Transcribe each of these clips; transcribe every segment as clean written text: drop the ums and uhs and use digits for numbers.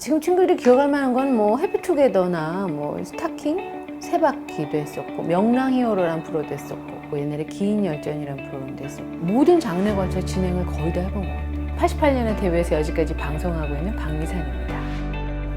지금 친구들이 기억할 만한 건 뭐 해피투게더나 뭐 스타킹, 세바퀴도 했었고 명랑히어로라는 프로도 했었고 뭐 옛날에 기인열전이라는 프로그램도 했었고 모든 장르에 걸쳐 진행을 거의 다 해본 것 같아요. 88년에 데뷔해서 여지까지 방송하고 있는 박미선입니다.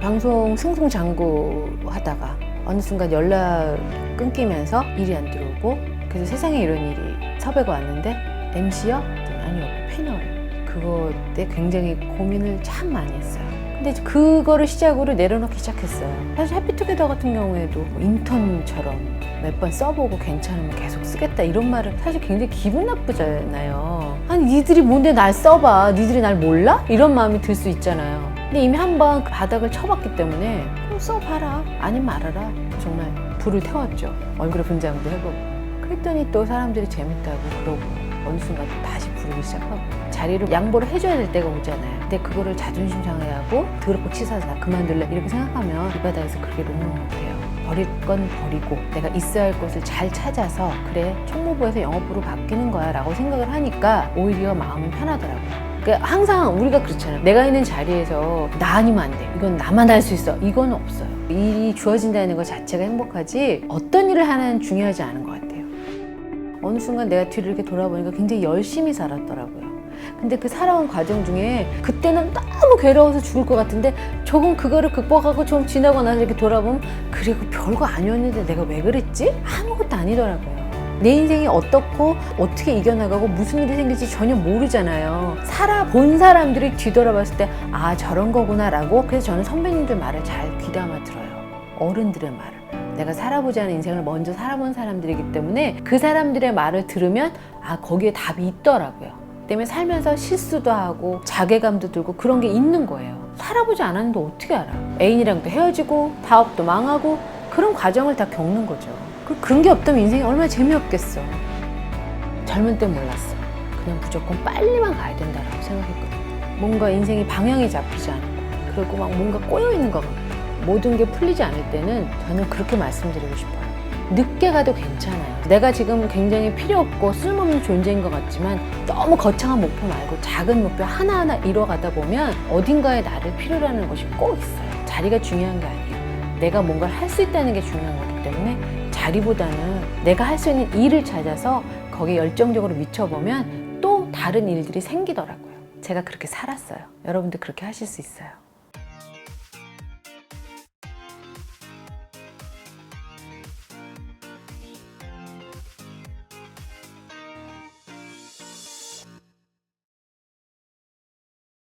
방송 승승장구하다가 어느 순간 연락 끊기면서 일이 안 들어오고 그래서 세상에 이런 일이 섭외가 왔는데 MC요? 아니요, 패널. 그거 때 굉장히 고민을 참 많이 했어요. 근데 그거를 시작으로 내려놓기 시작했어요. 사실 해피투게더 같은 경우에도 인턴처럼 몇 번 써보고 괜찮으면 계속 쓰겠다 이런 말을 사실 굉장히 기분 나쁘잖아요. 아니 니들이 뭔데 날 써봐, 니들이 날 몰라? 이런 마음이 들 수 있잖아요. 근데 이미 한번 그 바닥을 쳐봤기 때문에 그럼 써봐라, 아니면 말아라. 정말 불을 태웠죠. 얼굴에 분장도 해보고. 그랬더니 또 사람들이 재밌다고 그러고 어느 순간 또 다시 부르기 시작하고 자리를 양보를 해줘야 될 때가 오잖아요. 근데 그거를 자존심 상해하고 더럽고 치사해서 나 그만둘래 이렇게 생각하면 이 바닥에서 그렇게 롱롱 못해요. 버릴 건 버리고 내가 있어야 할 곳을 잘 찾아서 그래 총무부에서 영업부로 바뀌는 거야 라고 생각을 하니까 오히려 마음은 편하더라고요. 그러니까 항상 우리가 그렇잖아요. 내가 있는 자리에서 나 아니면 안 돼. 이건 나만 할 수 있어. 이건 없어요. 일이 주어진다는 것 자체가 행복하지 어떤 일을 하나는 중요하지 않은 것 같아요. 어느 순간 내가 뒤를 이렇게 돌아보니까 굉장히 열심히 살았더라고요. 근데 그 살아온 과정 중에 그때는 너무 괴로워서 죽을 것 같은데 조금 그거를 극복하고 좀 지나고 나서 이렇게 돌아보면 그리고 별거 아니었는데 내가 왜 그랬지? 아무것도 아니더라고요. 내 인생이 어떻고 어떻게 이겨나가고 무슨 일이 생길지 전혀 모르잖아요. 살아본 사람들이 뒤돌아봤을 때 아 저런 거구나 라고. 그래서 저는 선배님들 말을 잘 귀담아 들어요. 어른들의 말을. 내가 살아보지 않은 인생을 먼저 살아본 사람들이기 때문에 그 사람들의 말을 들으면 아 거기에 답이 있더라고요. 때문에 살면서 실수도 하고 자괴감도 들고 그런 게 있는 거예요. 살아보지 않았는데 어떻게 알아? 애인이랑도 헤어지고 사업도 망하고 그런 과정을 다 겪는 거죠. 그런 게 없다면 인생이 얼마나 재미없겠어. 젊은 때 몰랐어. 그냥 무조건 빨리만 가야 된다라고 생각했거든요. 뭔가 인생이 방향이 잡히지 않고 그리고 막 뭔가 꼬여있는 것 같고 모든 게 풀리지 않을 때는 저는 그렇게 말씀드리고 싶어요. 늦게 가도 괜찮아요. 내가 지금 굉장히 필요 없고 쓸모없는 존재인 것 같지만 너무 거창한 목표 말고 작은 목표 하나하나 이뤄가다 보면 어딘가에 나를 필요로 하는 것이 꼭 있어요. 자리가 중요한 게 아니에요. 내가 뭔가를 할 수 있다는 게 중요한 거기 때문에 자리보다는 내가 할 수 있는 일을 찾아서 거기에 열정적으로 미쳐보면 또 다른 일들이 생기더라고요. 제가 그렇게 살았어요. 여러분도 그렇게 하실 수 있어요.